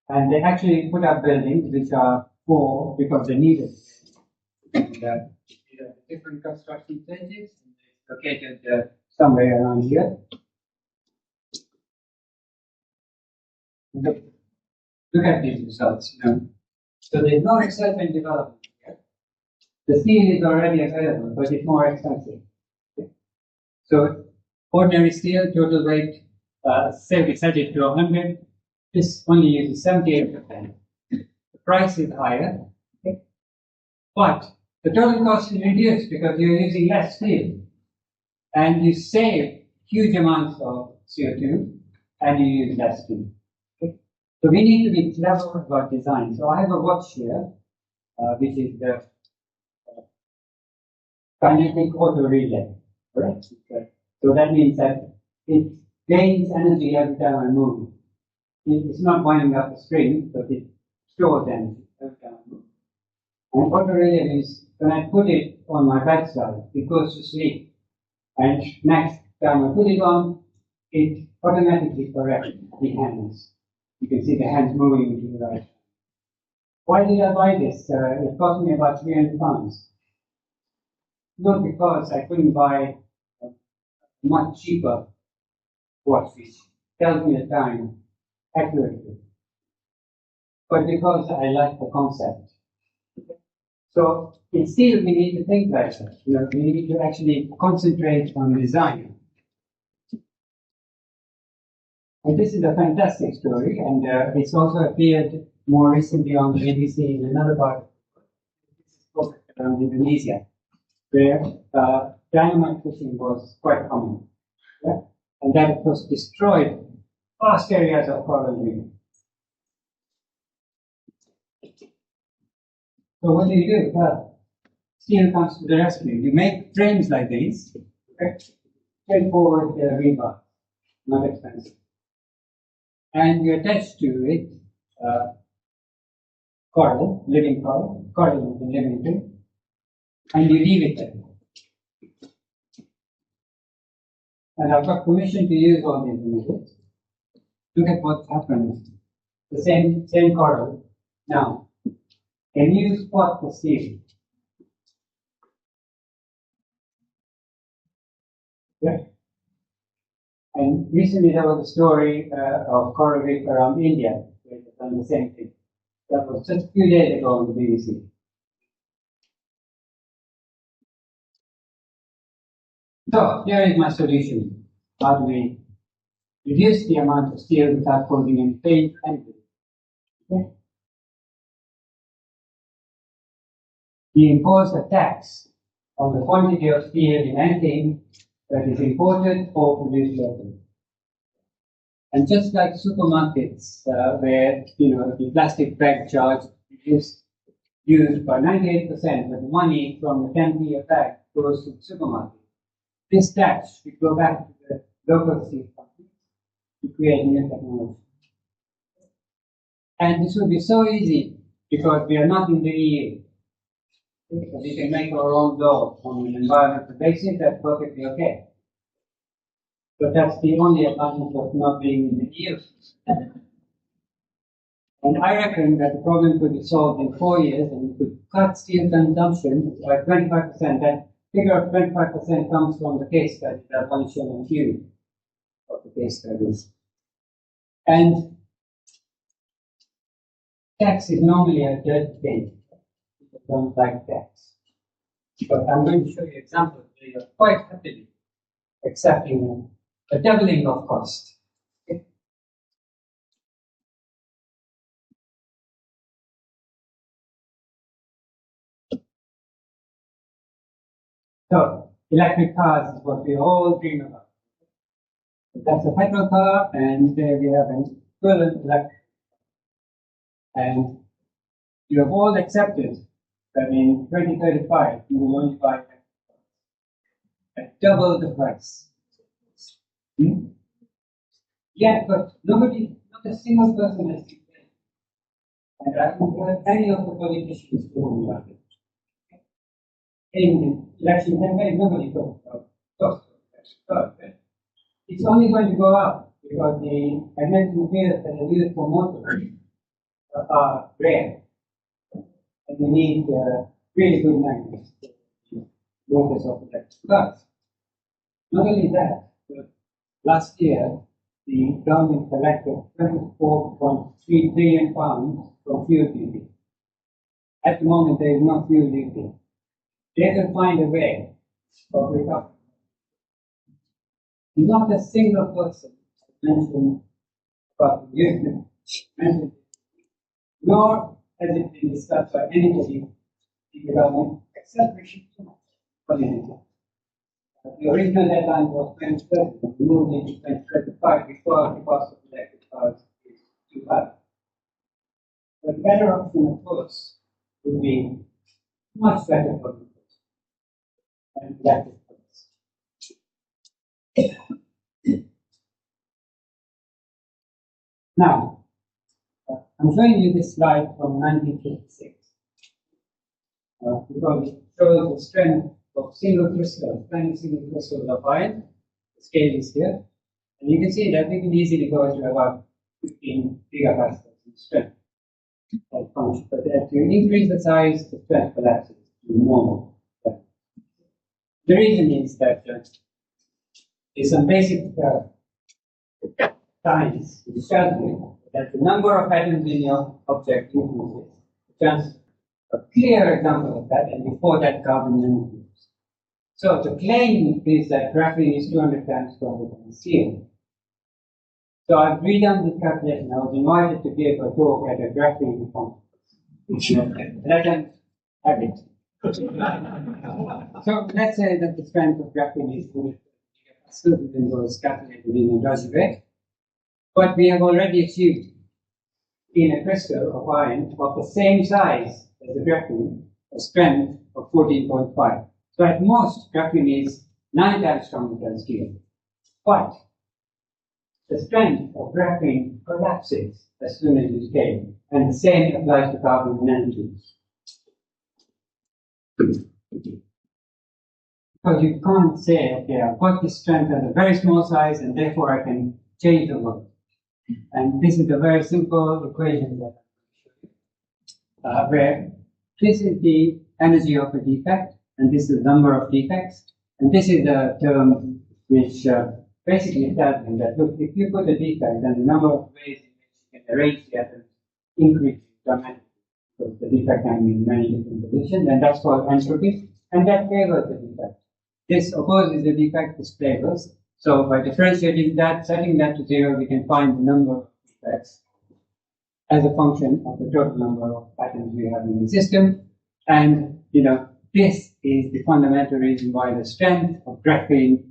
And they actually put up buildings which are four because they need it. And, different construction stages, located somewhere around here. Look at these results. So there's no research and development here. The steel is already available, but it's more expensive. So ordinary steel, total weight, say we set it to 100. This only uses 78%. The price is higher, but the total cost is reduced because you're using less steel, and you save huge amounts of CO2, and you use less steel. So we need to be clever about design. So I have a watch here, which is the kinetic auto relay, correct? So that means that it gains energy every time I move. It's not winding up the spring, but it stores energy every time I move. And auto relay means when I put it on my bedside, it goes to sleep. And next time I put it on, it automatically corrects the hands. You can see the hands moving to the right. Why did I buy this? It cost me about 300 pounds. Not because I couldn't buy a much cheaper watch which tells me the time accurately, but because I like the concept. So in steel, we need to think like that. We need to actually concentrate on design. And this is a fantastic story, and it's also appeared more recently on the BBC in another part. This is focused around Indonesia, where dynamite fishing was quite common. Yeah? And that, of course, destroyed vast areas of coral reef. So what do? Well, steel comes to the rescue. You make frames like these, okay? Straightforward rebar, not expensive. And you attach to it coral, living coral, coral is a living thing, and you leave it there. And I've got permission to use all these images. Look at what happens. The same coral. Now, can you spot the steel? Yeah. And recently there was a story of coral reef around India, where they've done the same thing. That was just a few days ago on the BBC. So here is my solution. How do we reduce the amount of steel without causing any pain and okay? We impose a tax on the quantity of steel in anything that is imported or produced locally. And just like supermarkets, where the plastic bag charge is used by 98%, but the money from the 10p a bag goes to the supermarket. This tax should go back to the local steel companies to create new technology. And this would be so easy because we are not in the EU. So we can make our own law on an environmental basis, that's perfectly okay. But that's the only advantage of not being in the EU. And I reckon that the problem could be solved in 4 years, and we could cut steel consumption by 25%. That figure of 25% comes from the case study that I'll show a few of the case studies. And tax is normally a dirty thing. People don't like tax. But I'm going to show you examples where you're quite happily accepting a doubling of cost. Okay. So, electric cars is what we all dream about. That's a petrol car, and there we have an equivalent electric. And you have all accepted that in 2035 you will only buy electric cars at double the price. Hmm? Yeah, but nobody, not a single person has declared. And I haven't heard any of the politicians talking about it. In the election campaign, nobody talked about it. It's only going to go up because the magnetic materials that are used for motors are rare. And we need really good magnets to motors of electric cars. Not only that, but last year the government collected 24.3 billion pounds from fuel duty. At the moment, there is no fuel duty. They will find a way of recovery. Not a single person mentioned about the movement, mentioned, nor has it been discussed by anybody in the government except Rishi Sunak. The original deadline was 2030, and we moved into 2035 before the cost of electric cars is too high. The better option, of course, would be much better for people than electric cars. Now, I'm showing you this slide from 1956 because it shows the strength of single crystals, tiny single crystals of iron. The scale is here. And you can see that we can easily go to about 15 gigapascals in strength. But as you increase the size, the strength collapses to normal. The reason is that there's some basic science which tells you that the number of atoms in your object increases. Just a clear example of that, and before that, carbon nanotubes. So the claim is that graphene is 200 times stronger than steel. So I've redone this calculation. I was invited to give a talk at a graphene conference. And I can have it. So let's say that the strength of graphene is 200 gigapascals, even though it's calculated in a dodgy way. But we have already achieved in a crystal of iron of the same size as the graphene, a strength of 14.5. So at most, graphene is 9 times stronger than steel. But the strength of graphene collapses as soon as you scale, and the same applies to carbon nanotubes. Because you can't say, okay, I've got this strength at a very small size, and therefore I can change the world. And this is a very simple equation that I'm going to show you. Where this is the energy of a defect, and this is the number of defects. And this is a term which basically tells me that, look, if you put a defect, then the number of ways in which you can arrange the atoms increases dramatically. Because the defect can be in many different positions, and that's called entropy, and that favors the defect. This opposes the defect, this favors. So by differentiating that, setting that to 0, we can find the number of defects as a function of the total number of atoms we have in the system. And, this is the fundamental reason why the strength of graphene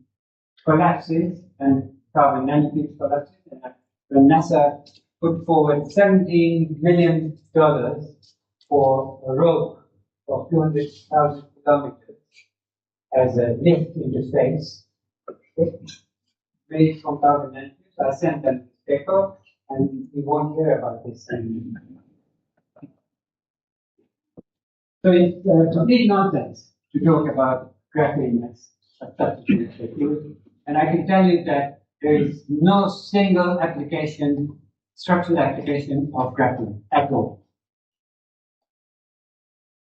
collapses and carbon nanotubes collapses. And when NASA put forward $17 million for a rope of 200,000 kilometers as a lift into space, made from carbon nanotubes. I sent them this paper, and we won't hear about this anymore. So it's complete nonsense to talk about graphene as a substitute for fuel. And I can tell you that there is no single application, structural application of graphene at all.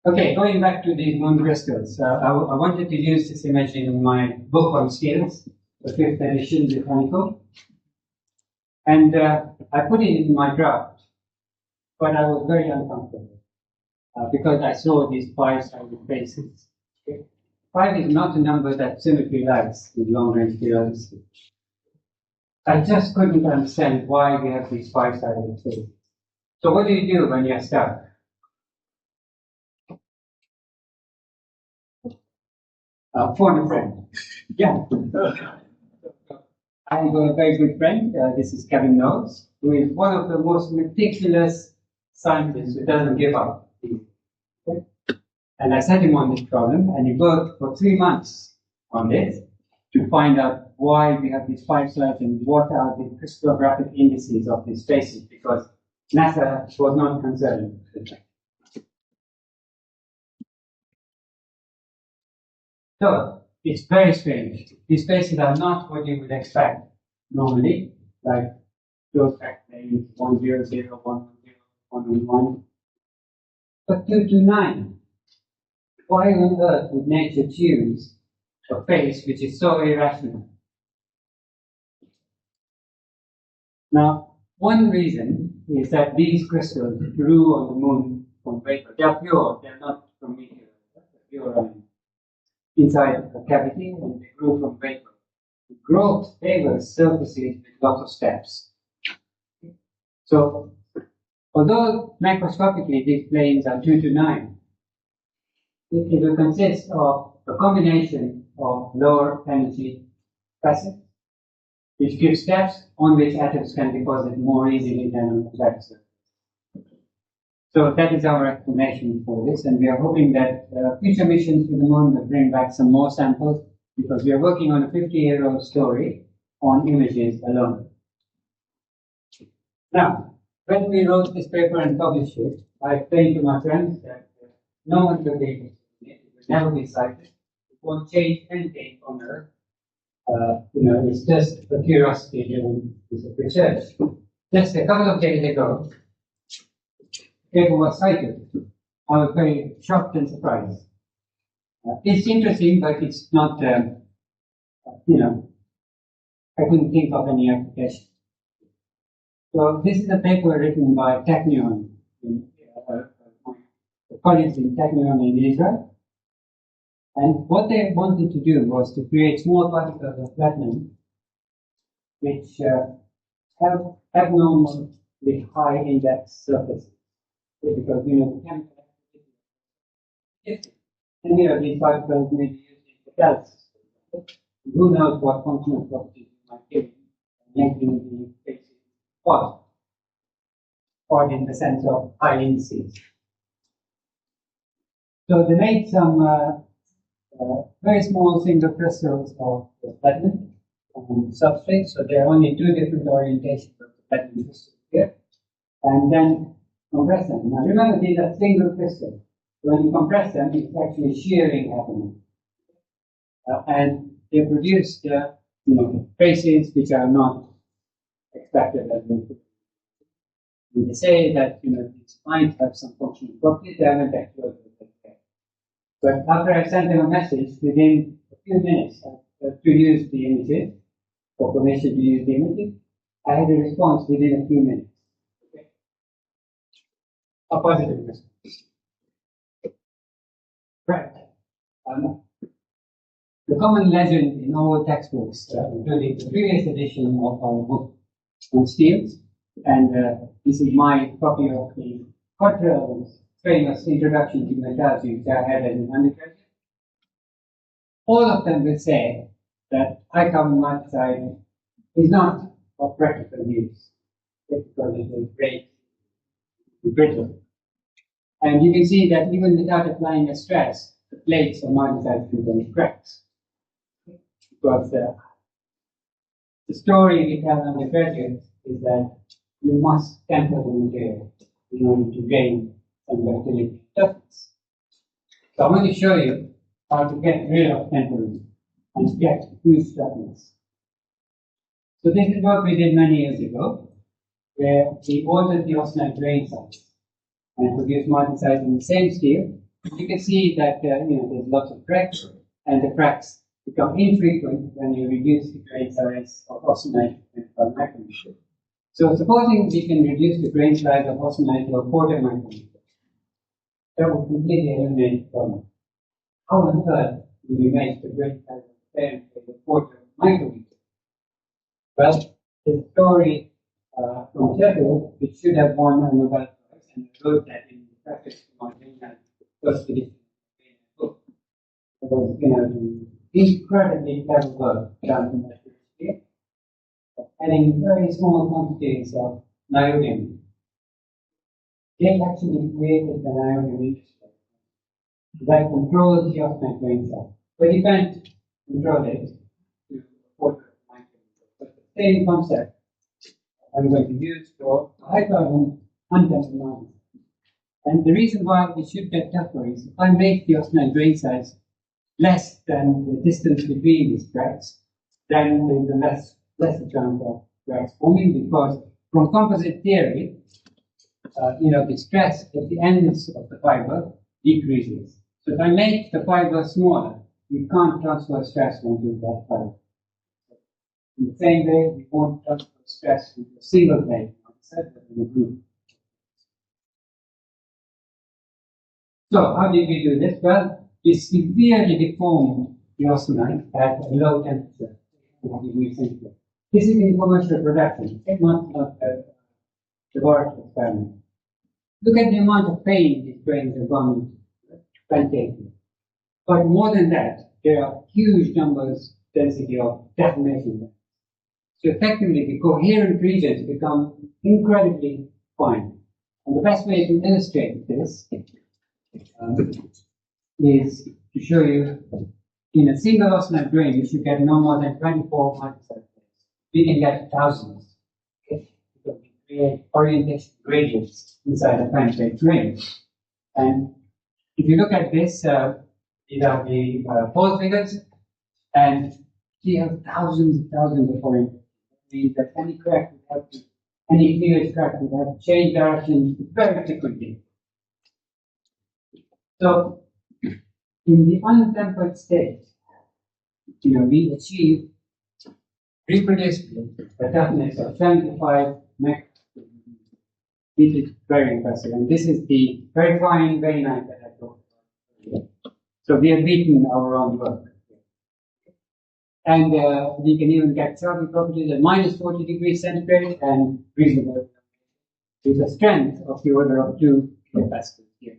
Okay, going back to these moon crystals, I wanted to use this image in my book on steels, the 5th edition, the Chronicle. And I put it in my draft, but I was very uncomfortable because I saw these 5-sided faces. Okay? 5 is not a number that symmetry likes in long-range periodicity. I just couldn't understand why we have these 5-sided faces. So what do you do when you're stuck? Phone a friend. Yeah. I have a very good friend, this is Kevin Knowles, who is one of the most meticulous scientists who doesn't give up. Okay? And I set him on this problem, and he worked for 3 months on this to find out why we have these 5 slides and what are the crystallographic indices of these spaces, because NASA was not concerned with that. So, it's very strange. These spaces are not what you would expect normally, like close back planes 1, 0, 0, 1, 0, 1, 1. But 2 to 9. Why on earth would nature choose a phase which is so irrational? Now, one reason is that these crystals grew on the moon from vapor. They are pure, they are not from meteor, they're pure inside a cavity, and they grew from vapor. The growth favors surfaces with lots of steps. So, although microscopically these planes are 2 to 9, it will consist of a combination of lower energy facets, which gives steps on which atoms can deposit more easily than on the flat surface. So that is our explanation for this, and we are hoping that future missions to the moon will bring back some more samples, because we are working on a 50-year-old story on images alone. Now, when we wrote this paper and published it, I explained to my friends that no one will be able to see it. It will never be cited. It won't change anything on Earth. It's just a curiosity-driven piece of research. Just a couple of days ago, the paper was cited. I was very shocked and surprised. It's interesting, but it's not, I couldn't think of any application. So this is a paper written by Technion, colleagues in Technion in Israel. And what they wanted to do was to create small particles of platinum which have abnormally high index surfaces. Because, the chemical activity. And these particles may be used in catalysis. Who knows what functional properties you might give making the basic hot in the sense of high indices. So they made some very small single crystals of platinum on substrate. So there are only 2 different orientations of the platinum crystals here. And then compress them. Now remember, these are single crystals. When you compress them, it's actually shearing happening. And they produce traces which are not expected as we put. They say that these might have some functional properties, they haven't actually. But after I sent them a message, within a few minutes to use the images, for permission to use the images, I had a response within a few minutes. Okay? A positive response. Right. The common legend in all textbooks, including the previous edition of our book on steels, and this is my copy of the Cottrell's famous introduction to metallurgy, which I had as an undergraduate. All of them will say that high carbon monoxide is not of practical use, because it will break, brittle. And you can see that even without applying a stress, the plates of monoxide can cracks. Because the story we tell undergraduates is that you must temper the material in order to gain some ductility toughness. So I'm going to show you how to get rid of tempering and get huge toughness. So this is what we did many years ago, where we altered the austenite grain size and produced martensite in the same steel. You can see that there's lots of cracks, and the cracks become infrequent when you reduce the grain size of austenite by micrometer. So supposing we can reduce the grain size of austenite to a quarter micrometer, that would completely eliminate the problem. How on earth do we make the grain size of the parent to a quarter micrometer? Well, the story from Sheffield, which should have won a Nobel Prize, and I wrote that in the preface to my first edition book. It was, incredibly clever work done in that period, adding very small quantities of niobium. They actually created the niobium industry that controls the austenite grain size. But you can't control it to a quarter same concept I'm going to use for high carbon untested mines. And the reason why it should get tougher is if I make the austenite grain size less than the distance between these cracks, then there's a lesser chance of cracks forming, because from composite theory, the stress at the ends of the fiber decreases. So if I make the fiber smaller, you can't transfer stress onto that fiber. In the same way, we won't transfer stress into a single plane instead of in a group. So how did we do this? Well, we severely deformed the austenite at a low temperature, 40 degrees centigrade. This is in commercial production, not a laboratory experiment. Look at the amount of pain these grains have gone into. But more than that, there are huge numbers, density of deformation. So effectively, the coherent regions become incredibly fine. And the best way to illustrate this is to show you in a single austenite grain, you should get no more than 24 microcycles. We can get thousands. Okay? Because we create orientation gradients inside a penetrate grain. And if you look at this, these are the pole figures, and you have thousands and thousands of orientations. That means that any crack would have to, any cleavage crack would have to change direction very frequently. So, in the untempered state, we achieve reproducibly a toughness of 75 microns. This is very impressive, and this is the very fine grainite that I talked about. So we have beaten our own work. And we can even get certain properties at minus 40 degrees centigrade and reasonable with a strength of the order of 2 kilopascals here.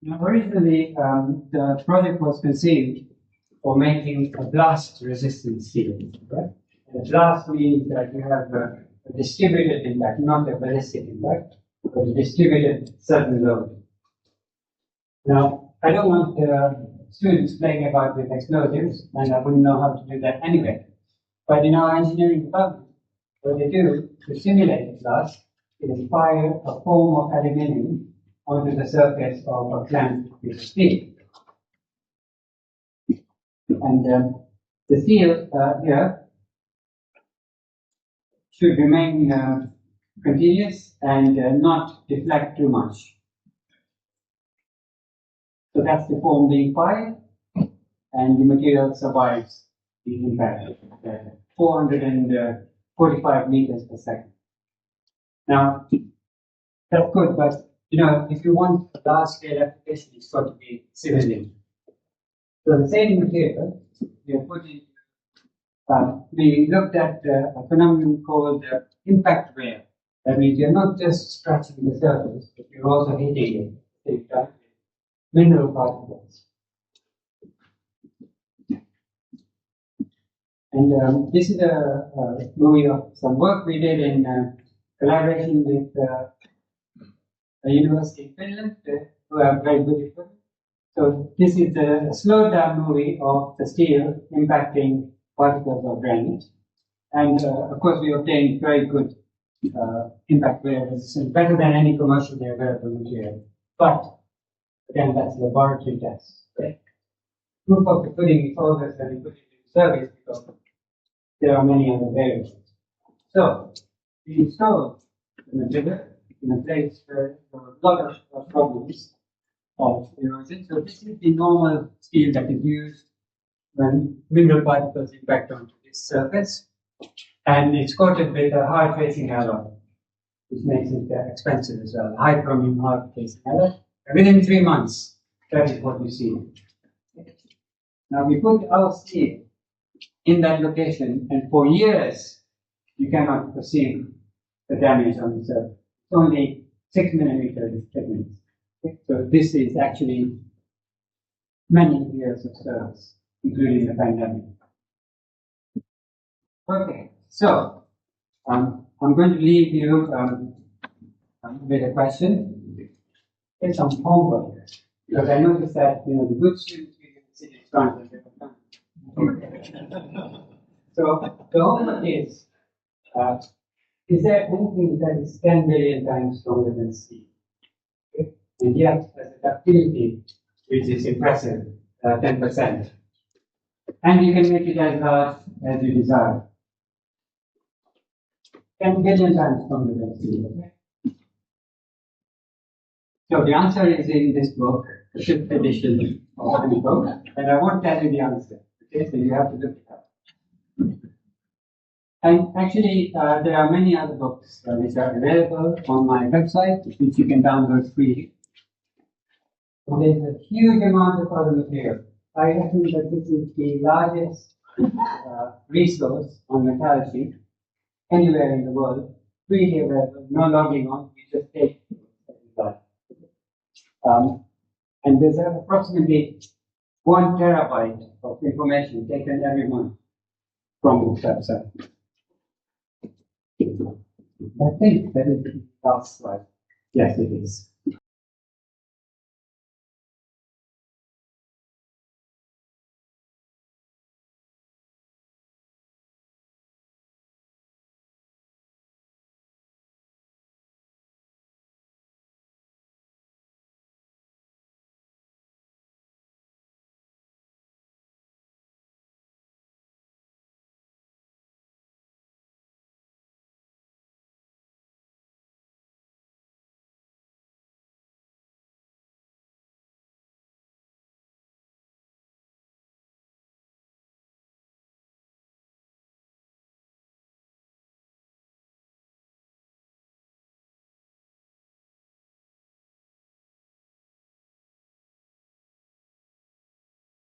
Now, originally, the project was conceived for making a blast resistant steel. Right? And a blast means that you have a distributed impact, not a ballistic impact, but a distributed certain load. Now, I don't want students playing about with explosives, and I wouldn't know how to do that anyway. But in our engineering department, what they do to simulate the blast is fire a foam of aluminium onto the surface of a clamped piece of steel. And the steel here should remain continuous and not deflect too much. So that's the foam being fired, and the material survives the impact at 445 meters per second. Now, that's good, but if you want a large-scale application, it's got to be civilian. So the same material we are putting. We looked at a phenomenon called impact wear. That means you're not just scratching the surface, but you're also hitting it. Mineral particles. And this is a movie of some work we did in collaboration with a university in Finland who have very good equipment. So this is a slowed down movie of the steel impacting particles of granite. And of course we obtained very good impact wear resistance, better than any commercially available material. But again, that's a laboratory test. Right? Proof of the pudding is always that we put it in service because there are many other variables. So, we installed the material in a place where there were a lot of problems of erosion. So, this is the normal steel that is used when mineral particles impact onto this surface. And it's coated with a hard facing alloy, which makes it expensive as well. High chromium hard facing alloy. Within 3 months, that is what you see. Now we put our steel in that location, and for years you cannot perceive the damage on the surface. It's only 6 millimeters thickness. So this is actually many years of service, including the pandemic. Okay, so I'm going to leave you with a question. It's some homework, because I noticed that the good students we can sit in front and they have done So the homework is there anything that is 10 billion times stronger than steel? Okay? And yet, has a ductility which is impressive, 10%. And you can make it as large as you desire. 10 billion times stronger than steel. Okay? So the answer is in this book, the 5th edition of the book, and I won't tell you the answer. Okay, so you have to look it up. And actually, there are many other books which are available on my website, which you can download freely. So there's a huge amount of other material. I reckon that this is the largest resource on metallurgy anywhere in the world, freely available, no logging on, you just take it. And there's approximately 1 terabyte of information taken every month from this website. I think that is the last slide. Yes, it is.